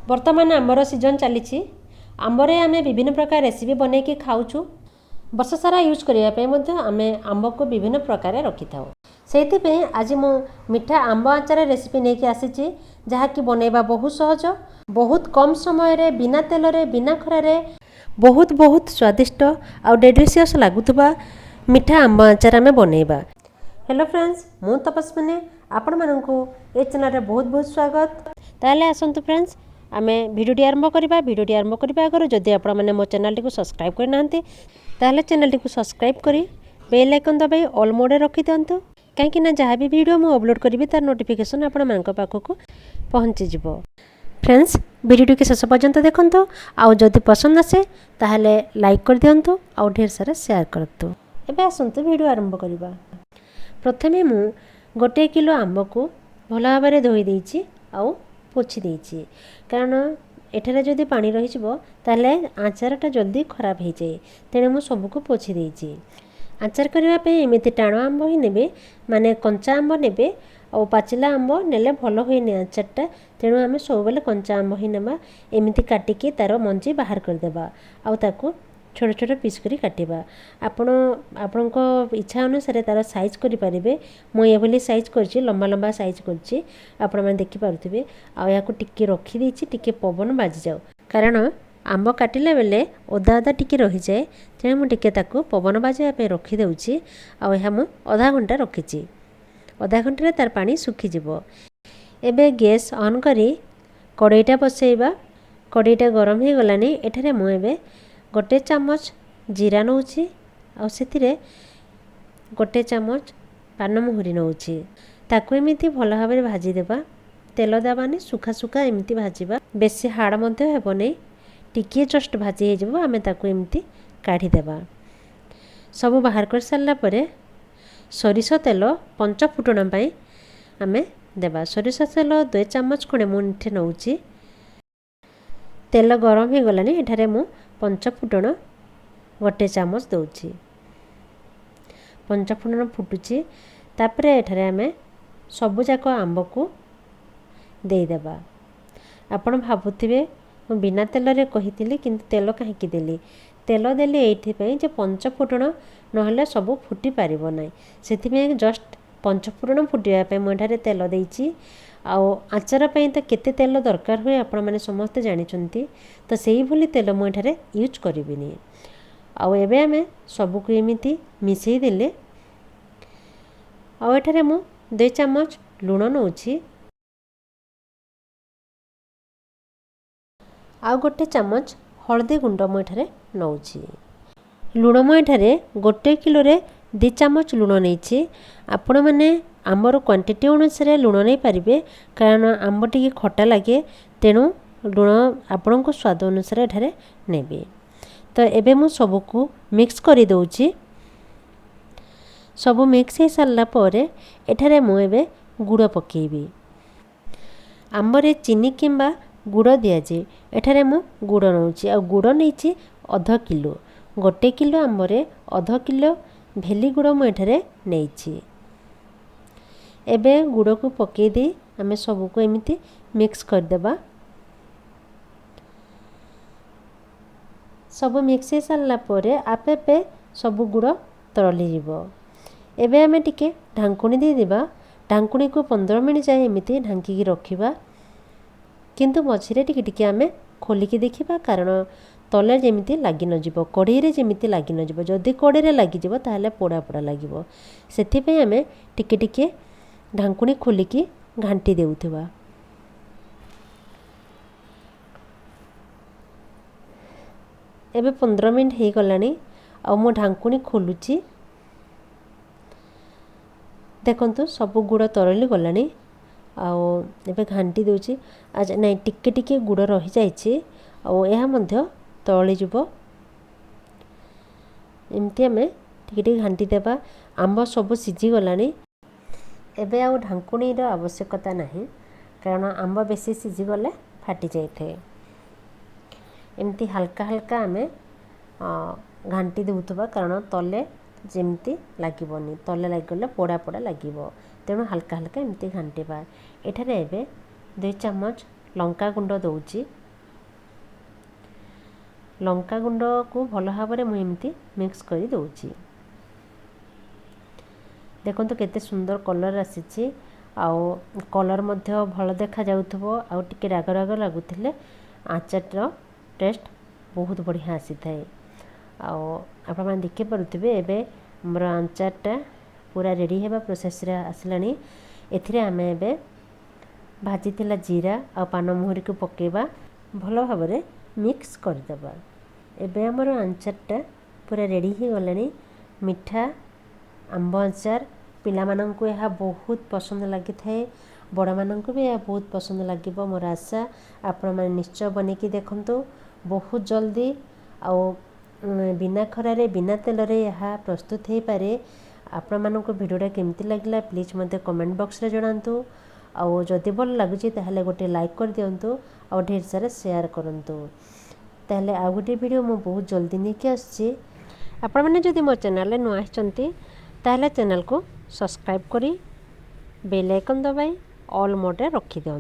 वर्तमान आंबर सीजन चली आंबर आम विभिन्न प्रकार रेसिपी बनैकी खाऊँ वर्ष सारा यूज करने आम आंब को विभिन्न प्रकार रखी था से आज मु मिठा आंब आचार रेसिपी नहीं आसी जहाँकि बनैबा बहुत सहज बहुत कम समय रे बिना तेल रे बिना खरारे बहुत बहुत स्वादिष्ट आउ डेलिशियस लगुवा मिठा आंब आचार आम बनैबा। हेलो फ्रेंड्स मु तपस्विनी आपण मानू ए चैनल रे बहुत बहुत स्वागत। ताले आसंतु फ्रेंड्स आमे भिडियोटी आरंभ करबा। भिडियोटी आरंभ करबा आगर जदि आपण माने मो चैनल टी को सब्सक्राइब कर नांती ताले चैनल टी को सब्सक्राइब करी बेल आइकन दबाई ऑल मोड रे रखि दियंतु काहेकि ना जहाँ भी वीडियो मु अपलोड करी तार नोटिफिकेशन आपण मानक पाखक पहुँची जिवो। फ्रेंड्स वीडियो के शेष पर्यंत देखंतु आउ जदि पसंद आसे ताहले लाइक कर दियंतु आउ ढेर सारा शेयर करतु। एबे आसंतु वीडियो आरंभ करबा। प्रथमे मु 1 किलो आंब को भल भाव में धोई देइछि आउ पोछि देइछि कारण एठारे जदि पानी रही जिवो ताले आचारटा जल्दी खराब हो जाए तेणु मु सबको पोछि देइछि। आचार करबा पे एमिति टाण आंब ही नेबे माने कंचा आंब नेबे और पाचिला आंब नेले भल होइने आचारटा तेणु आमे सब बेले कंचा आंब ही नेबा एमिति काटिकी तार मंजी बाहर कर देबा आउ ताकू छोट छोट पीस करी काटिबा। आपण इच्छा अनुसार तार साइज करि परिबे। मु एभली साइज करछि लंबा लंबा साइज करछि आपण माने देखि पारुथिबे आ याकू टिके रखि देछि टिके पवन बाजी जाऊ कारण आंब काटिला बेले ओदा ओदा टिके रहि जाए तेणु मु टिके ताकू पवन बाजिया पे रखि देउछि आ या मु आधा घंटा रखिछि। आधा घंटा रे तार पानी सुखि जिवो। एबे गैस ऑन करी कड़ाईटा बसैबा। कड़ाईटा गरम हे गलानी एठारे मु एबे 1 चामच जीरा नौछि आ सेतिरे 1 चामच पानमहुरी नौछि ताकू एमिति भल भाव में भाजी देबा। तेल देबानी सुखा सुखा एमिति भाजीबा बेसी हार्ड मध्ये हेबो नै टिके जस्ट भाजी हे जबो आमे ताकू एमिति काढी देबा। सब बाहर कर सारला परे सरिष तेल 5 फुटण पई आमे देबा। सरिष तेल 2 चामच खणे मु इठे नौछि। तेल गरम हे गलानी एठारे मु 5 फुटण 1 चामच दउछि। 5 फुटण फुटुछि तापरे एठारे आमे सबु जाक आंब को दे देबा। आपण भाबुथिबे मु बिना तेल रे कहितिली किंतु तेल काहेकि देली तेल देली एठी पई जे 5 फुटण नहले सब फुटी पारिबो नै सेथि में जस्ट 5 फुटण फुटिया पे मु एठारे तेल देइछि। आउ आचार पई त केते तेल दरकार हुए आपण माने समस्त जानि छंती तो सेही भली तेल मु एठारे यूज करिबिनी। आउ एबे आमे सब को एमिति मिसई देले आउ एठारे मु 2 चामच लूण नौछि आउ 1 चामच हळदी गुंड मु एठारे नौछि। लूण मु एठारे 1 किलो रे 2 चामच लूण नैछि। आपण माने आंबर क्वांटिटी अनुसार लूण नहीं पारिबे कारण आंब टिके खट्टा लगे तेणु लूण आपण को स्वाद अनुसार एठारे नेबे। तो एबे मु सबको मिक्स करी दउछि। सब मिक्स हे सारला परे एठारे मु एबे गुड़ पकेबी। आंबरे चीनी किंबा गुड़ दिया जे एठारे मु गुड़ नउछि आ गुड़ नैछि आधा किलो। 1 किलो आंबरे आधा किलो भेली गुड़ मु एठारे नैछि। एबे गुड़ को पके दे आमे सब को एमिति मिक्स कर देबा। सब मिक्स हे सारला परे आपे पे सब गुड़ तरली जीवो। एबे आमे टिके ढांकुनी दे देबा। ढांकुनी को 15 मिनिट जाए एमिति ढांकी की रखिबा किंतु मझिरे टिके टिके आमे खोलिकी देखिबा कारण तले जेमिति लागी न जीवो कढ़ई रे जेमिति लागी न जीवो। जदि कढ़ई रे लागी जीवो ताहले पोड़ा पोड़ा लागिवो सेथि पे आमे टिके टिके ढांकुनी खोलिकी घांटी देउथबा। एबे 15 मिनिट हे गलानी आ मो ढांकुनी खोलुची देखंतु सब गुड़ तरली गलानी आ एबे घांटी देउची। आज नै टिके टिके गुड़ रही जाइछि आ एहा मध्य तरली जिवो एमती आमे टिके टिके घांटी देबा। आंब सब सिझी गलानी एबे आउ ढांकुनी रो आवश्यकता नहीं कारण आंब बेसी सिझी गले फाटी जाई थे। एमती हल्का हल्का आमे घांटी देउथबा कारण तले जेमती लागिबोनी तले लागिगले पोड़ा पोड़ा लागिबो तेणु हल्का हल्का एमती घांटीबा। एठारे एबे 2 चामच लंका गुंड दउची लंका गुंड को भल भाव में मुझे मिक्स कर दूची। देखो केते सुंदर कलर आसी आउ कलर मध्य भल देखा जाउथबो आउ टिके राग राग लागुथिले आचार टेस्ट बहुत बढ़िया आसी थाए। आउ आपण माने देखि परुथिबे एबे हमर आचारटा पूरा रेडी हेबा प्रोसेस रे आसलानी। एथिरे आमे एबे भाजी थिला जीरा आ पान मुहरी को पकेबा भल भाव में मिक्स करदेबा। एबे हमर आचारटा पूरा रेडी हो गलानी। मिठा आंब आचार पिला माननकु यह बहुत पसंद लगी थाए, बड़ माननकु भी यह बहुत पसंद लगिबो। मोर आशा आपण माने निश्चय बनेकी देखंतु। बहुत जल्दी आउ बिना खरारे बिना तेल रे यह प्रस्तुत हो पारे। आपण माननकु वीडियोटा केमती लागला प्लीज मते कमेंट बॉक्स रे जणांतु। आउ जदि भल लागुची ताहले गोटे लाइक कर दियंतु और ढेर सारा शेयर करंतु। ताहले आ गोटे वीडियो मु बहुत जल्दी नेकी आछि। आपण माने जदि मो चैनल रे नुआ आछंती ताहले चैनल को सब्सक्राइब करी बेल आइकन दबाई ऑल मोड रे रखि दियंतु।